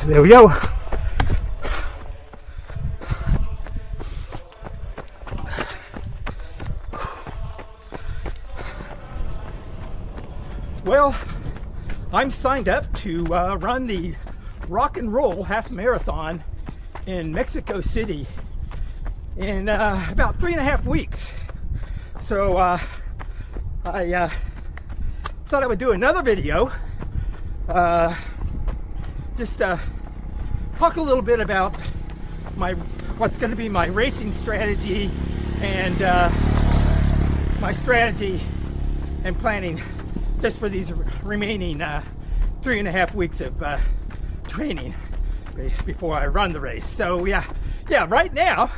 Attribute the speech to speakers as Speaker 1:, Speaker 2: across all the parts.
Speaker 1: There we go. Well, I'm signed up to run the Rock and Roll Half Marathon in Mexico City in about 3.5 weeks. So I thought I would do another video, just talk a little bit about what's going to be my racing strategy and my strategy and planning just for these remaining 3.5 weeks of training before I run the race. So yeah, right now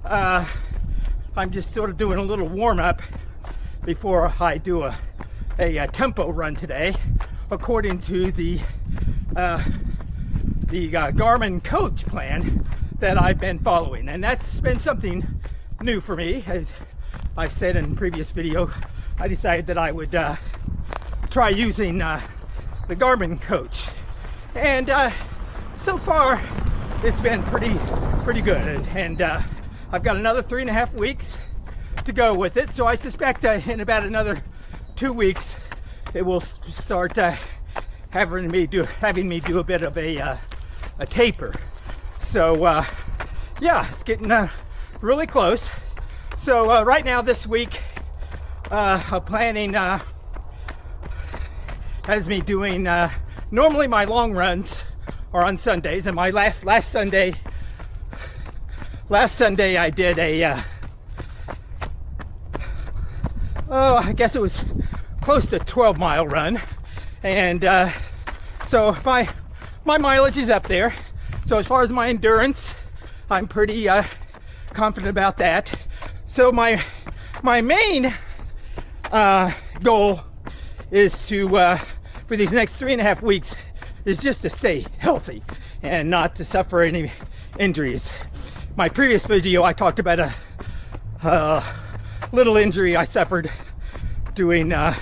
Speaker 1: I'm just sort of doing a little warm-up before I do a tempo run today, according to the Garmin coach plan that I've been following. And that's been something new for me. As I said in a previous video, I decided that I would try using the Garmin coach. And so far it's been pretty good. And I've got another 3.5 weeks to go with it. So I suspect in about another 2 weeks it will start having me do a bit of a taper. So yeah, it's getting really close. So right now this week I'm planning has me doing normally my long runs are on Sundays, and my last Sunday I did a I guess it was close to 12-mile run, and so my mileage is up there. So as far as my endurance, I'm pretty confident about that. So my main goal is to for these next 3.5 weeks is just to stay healthy and not to suffer any injuries. My previous video, I talked about a little injury I suffered doing a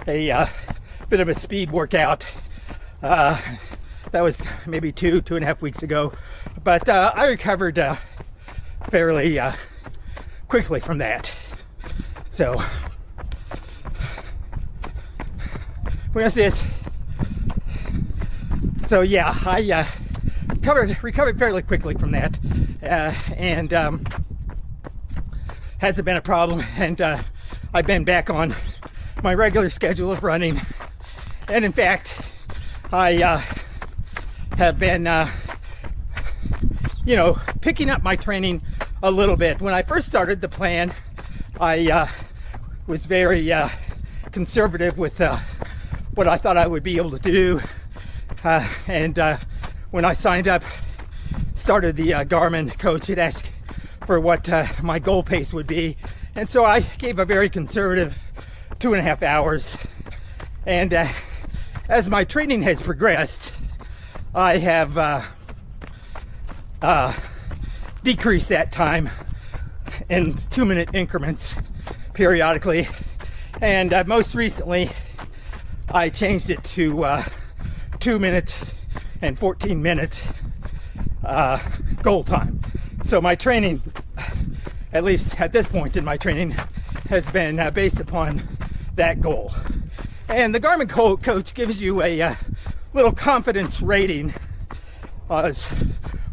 Speaker 1: bit of a speed workout. That was maybe 2.5 weeks ago, but I recovered fairly quickly from that. So where's this? So yeah, I recovered fairly quickly from that, and hasn't been a problem. And I've been back on my regular schedule of running, and in fact, I have been, picking up my training a little bit. When I first started the plan, I was very conservative with what I thought I would be able to do, and when I signed up, started the Garmin coach, it asked for what my goal pace would be, and so I gave a very conservative 2.5 hours. And as my training has progressed, I have decreased that time in 2-minute increments periodically, and most recently I changed it to 2-minute and 14-minute goal time. So my training, at least at this point in my training, has been based upon that goal. And the Garmin coach gives you a little confidence rating as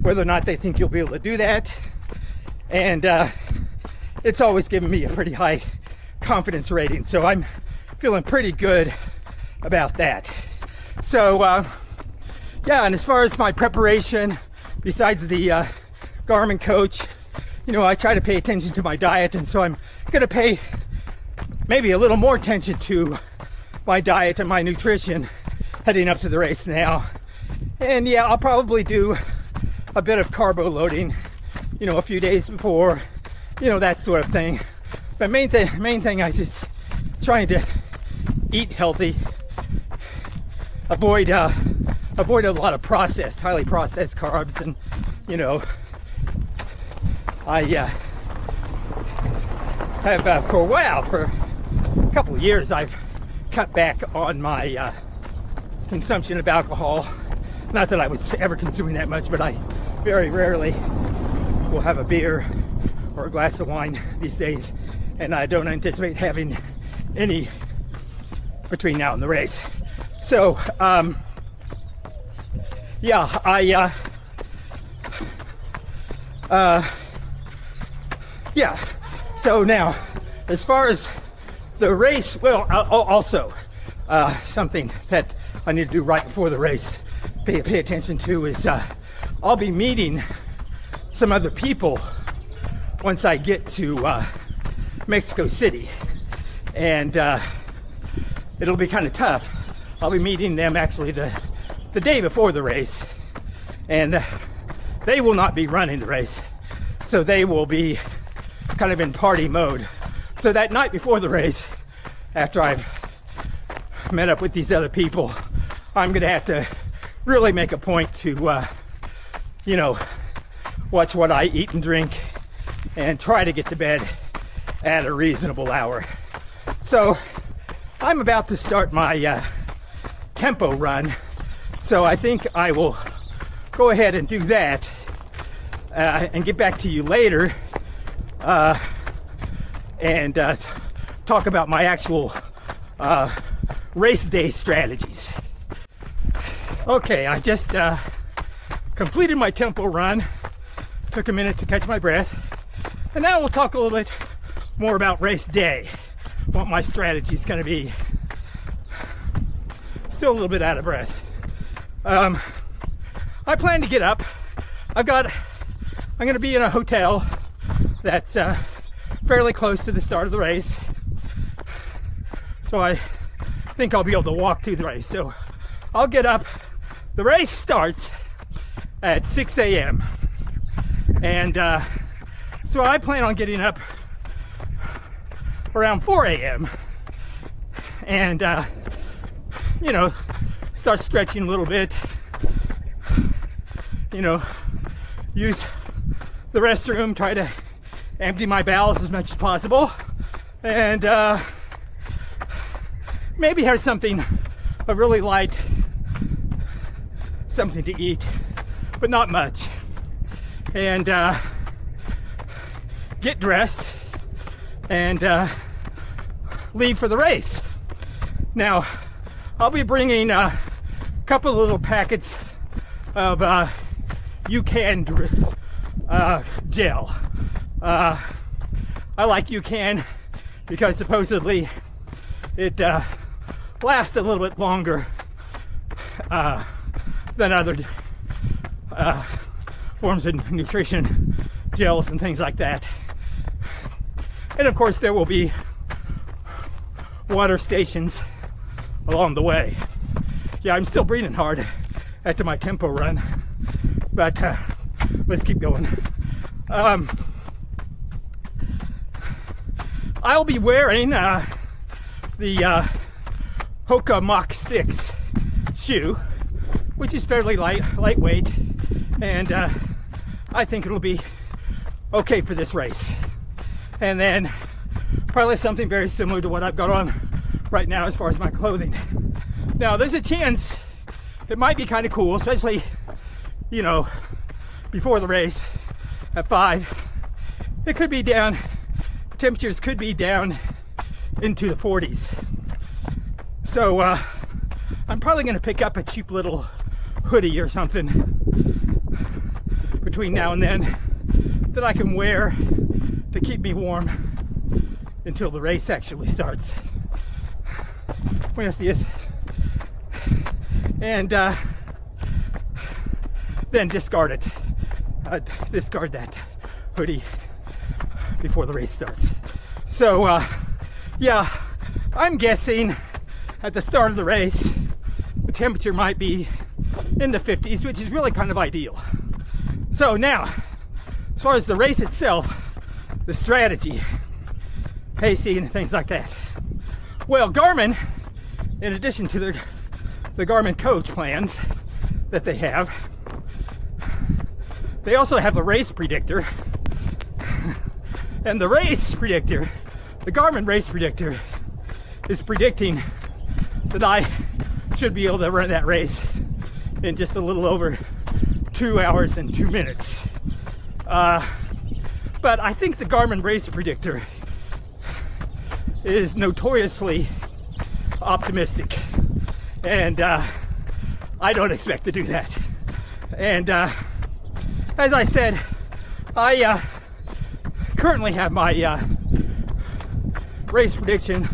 Speaker 1: whether or not they think you'll be able to do that. And it's always given me a pretty high confidence rating. So I'm feeling pretty good about that. So yeah, and as far as my preparation, besides the Garmin coach, I try to pay attention to my diet, and so I'm going to pay maybe a little more attention to my diet and my nutrition heading up to the race now. And yeah, I'll probably do a bit of carbo loading, a few days before, that sort of thing. But main thing is just trying to eat healthy, avoid a lot of highly processed carbs, and I have for a couple of years, I've cut back on my consumption of alcohol. Not that I was ever consuming that much, but I very rarely will have a beer or a glass of wine these days, and I don't anticipate having any between now and the race. So, so now, as far as the race, well, also something that I need to do right before the race, pay attention to, is I'll be meeting some other people once I get to Mexico City, and it'll be kind of tough. I'll be meeting them actually the day before the race, and they will not be running the race, so they will be kind of in party mode. So that night before the race, after I've met up with these other people, I'm gonna have to really make a point to watch what I eat and drink and try to get to bed at a reasonable hour. So I'm about to start my tempo run, so I think I will go ahead and do that and get back to you later and talk about my actual race day strategies. Okay, I just completed my tempo run. Took a minute to catch my breath, and now we'll talk a little bit more about race day, what my strategy is going to be. Still a little bit out of breath. I plan to get up. I'm going to be in a hotel that's fairly close to the start of the race, so I think I'll be able to walk to the race. So I'll get up. The race starts at 6 a.m. and so I plan on getting up around 4 a.m. and start stretching a little bit, use the restroom, try to empty my bowels as much as possible, and maybe have something, a really light, something to eat, but not much, and get dressed and leave for the race. Now, I'll be bringing a couple of little packets of UCAN gel. I like UCAN because supposedly it lasts a little bit longer than other forms of nutrition, gels and things like that. And of course there will be water stations along the way. Yeah, I'm still breathing hard after my tempo run, but let's keep going. I'll be wearing the Hoka Mach 6 shoe, which is fairly lightweight, and I think it'll be okay for this race. And then probably something very similar to what I've got on right now as far as my clothing. Now, there's a chance it might be kind of cool, especially, before the race at 5. It could be down, temperatures could be down into the 40s. So I'm probably going to pick up a cheap little hoodie or something between now and then that I can wear to keep me warm until the race actually starts. Buenos dias. And then discard it. Discard that hoodie before the race starts. So yeah, I'm guessing at the start of the race the temperature might be in the 50s, which is really kind of ideal. So now, as far as the race itself, the strategy, pacing and things like that. Well, Garmin, in addition to the Garmin Coach plans that they have, they also have a race predictor. And the race predictor, the Garmin race predictor, is predicting that I should be able to run that race in just a little over 2 hours and 2 minutes. But I think the Garmin Race Predictor is notoriously optimistic, and I don't expect to do that. And as I said, I currently have my race prediction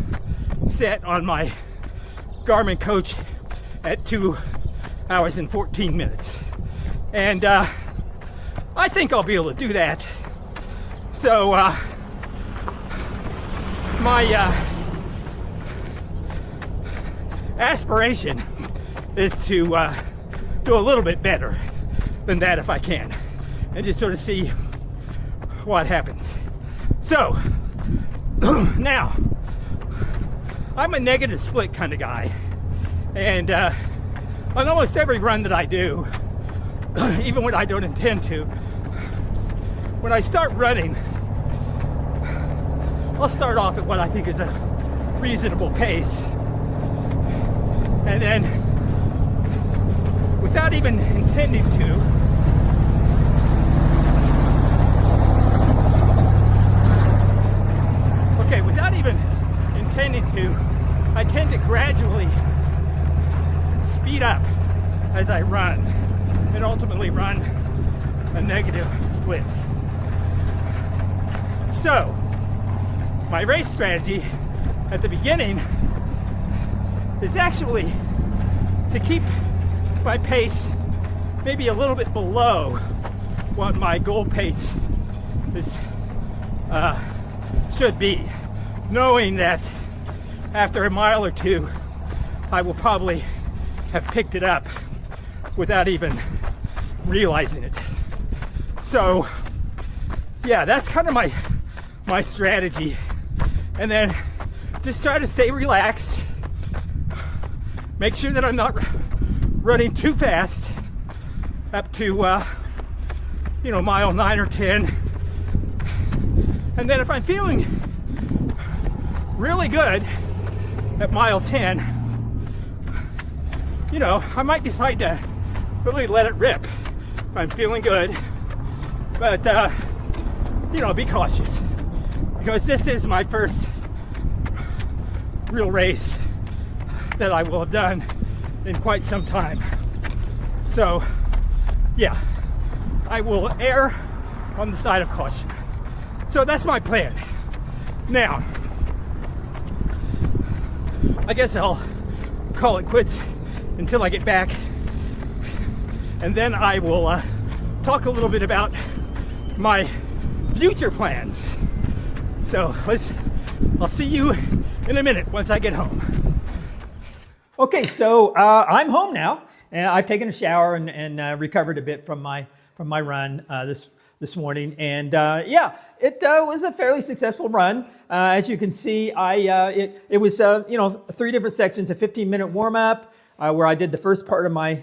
Speaker 1: set on my Garmin Coach at 2 hours and 14 minutes. And I think I'll be able to do that. So my aspiration is to do a little bit better than that if I can, and just sort of see what happens. So now, I'm a negative split kind of guy, and on almost every run that I do, even when I don't intend to, when I start running, I'll start off at what I think is a reasonable pace, and then without even intending to, I tend to gradually speed up as I run and ultimately run a negative split. So, my race strategy at the beginning is actually to keep my pace maybe a little bit below what my goal pace is should be, knowing that after a mile or two I will probably have picked it up without even realizing it. So yeah, that's kind of my strategy. And then just try to stay relaxed, make sure that I'm not running too fast up to mile 9 or 10. And then if I'm feeling really good at mile 10, I might decide to really let it rip if I'm feeling good. But be cautious, because this is my first real race that I will have done in quite some time. So yeah, I will err on the side of caution. So that's my plan. Now, I guess I'll call it quits until I get back, and then I will talk a little bit about my future plans. So I'll see you in a minute once I get home. Okay, so I'm home now, and I've taken a shower and recovered a bit from my run this morning, and it was a fairly successful run. As you can see, it was 3 different sections: a 15-minute warm up where I did the first part of my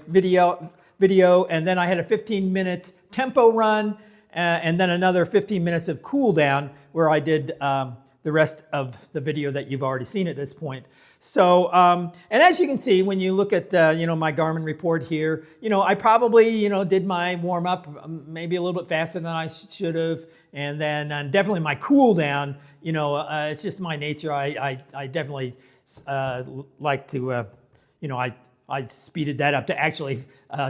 Speaker 1: video, and then I had a 15-minute tempo run, and then another 15 minutes of cool down where I did the rest of the video that you've already seen at this point. So, and as you can see, when you look at, my Garmin report here, I probably, did my warm up maybe a little bit faster than I should have. And then definitely my cool down, it's just my nature. I definitely like to, I speeded that up to actually,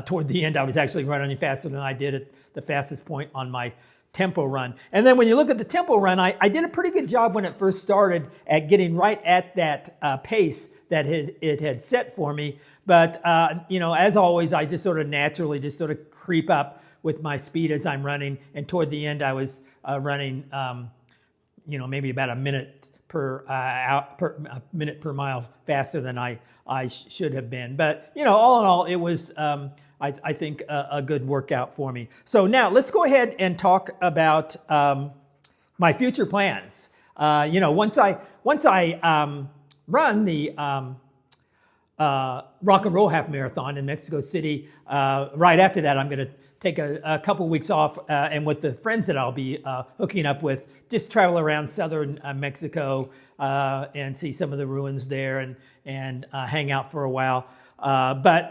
Speaker 1: toward the end, I was actually running faster than I did at the fastest point on my tempo run. And then when you look at the tempo run, I did a pretty good job when it first started at getting right at that pace that it had set for me. But, as always, I just sort of naturally just sort of creep up with my speed as I'm running. And toward the end, I was running, maybe about a minute per minute per mile faster than I should have been. But, all in all, it was, I think, a good workout for me. So now let's go ahead and talk about my future plans. Once I run the
Speaker 2: rock and roll half marathon in Mexico City. Right after that, I'm going to take a couple weeks off and with the friends that I'll be hooking up with, just travel around southern Mexico and see some of the ruins there and hang out for a while. But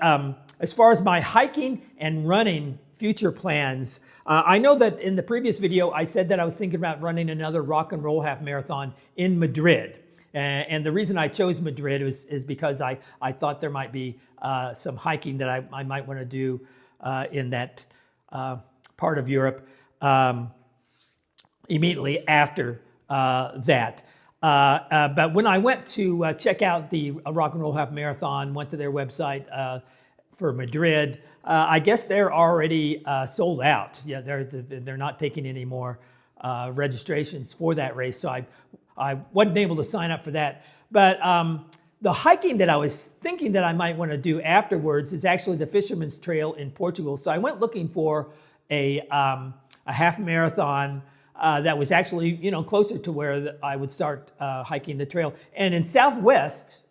Speaker 2: as far as my hiking and running future plans, I know that in the previous video, I said that I was thinking about running another rock and roll half marathon in Madrid. And the reason I chose Madrid is because I thought there might be some hiking that I might want to do in that part of Europe immediately after that. But when I went to check out the Rock and Roll Half Marathon, went to their website for Madrid, I guess they're already sold out. Yeah, they're not taking any more registrations for that race. So I wasn't able to sign up for that. But the hiking that I was thinking that I might want to do afterwards is actually the Fisherman's Trail in Portugal. So I went looking for a half marathon that was actually, closer to where I would start hiking the trail. And in southwest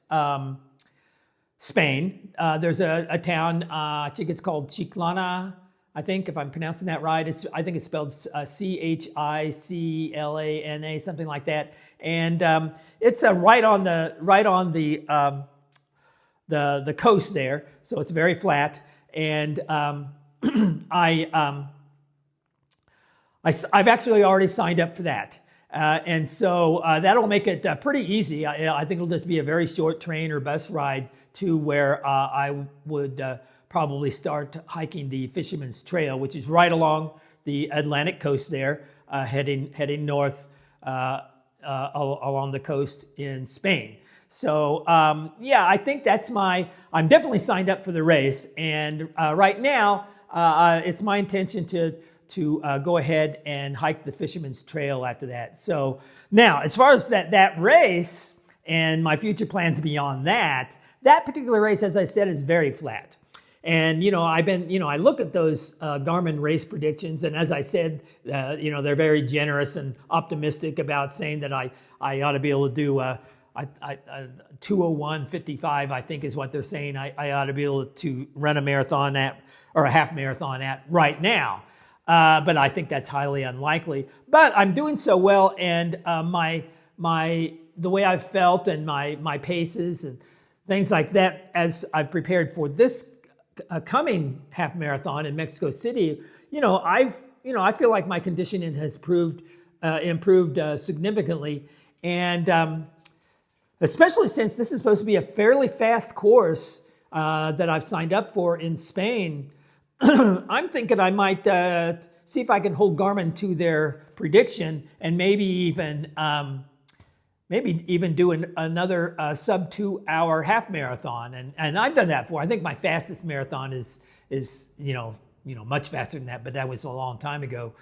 Speaker 2: Spain, there's a town, I think it's called Chiclana, I think, if I'm pronouncing that right. I think it's spelled Chiclana, something like that. And it's right on the coast there, so it's very flat. And I've actually already signed up for that. And so that'll make it pretty easy. I think it'll just be a very short train or bus ride to where I would probably start hiking the Fisherman's Trail, which is right along the Atlantic coast there, heading north along the coast in Spain. So yeah, I think I'm definitely signed up for the race. And right now, it's my intention to go ahead and hike the Fisherman's Trail after that. So now, as far as that race and my future plans beyond that particular race, as I said, is very flat. And, I look at those Garmin race predictions, and as I said, they're very generous and optimistic about saying that I ought to be able to do 2:01:55, I think is what they're saying. I ought to be able to run a marathon or a half marathon at right now. But I think that's highly unlikely. But I'm doing so well, and the way I've felt and my paces and things like that as I've prepared for this coming half marathon in Mexico City, I feel like my conditioning has improved significantly, and especially since this is supposed to be a fairly fast course that I've signed up for in Spain. I'm thinking I might see if I can hold Garmin to their prediction and maybe even do another sub 2 hour half marathon. And I've done that before. I think my fastest marathon is much faster than that, but that was a long time ago.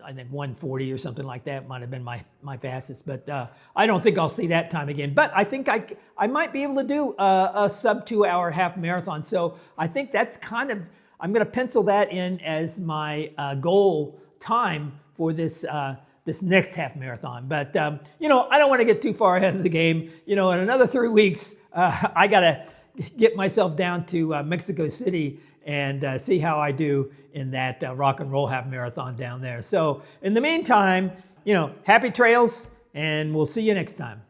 Speaker 2: I think 1:40 or something like that might have been my fastest, but I don't think I'll see that time again. But I think I might be able to do a sub 2 hour half marathon. So I think that's I'm going to pencil that in as my goal time for this next half marathon. But I don't want to get too far ahead of the game. In another 3 weeks, I got to get myself down to Mexico City and see how I do in that rock and roll half marathon down there. So in the meantime, happy trails, and we'll see you next time.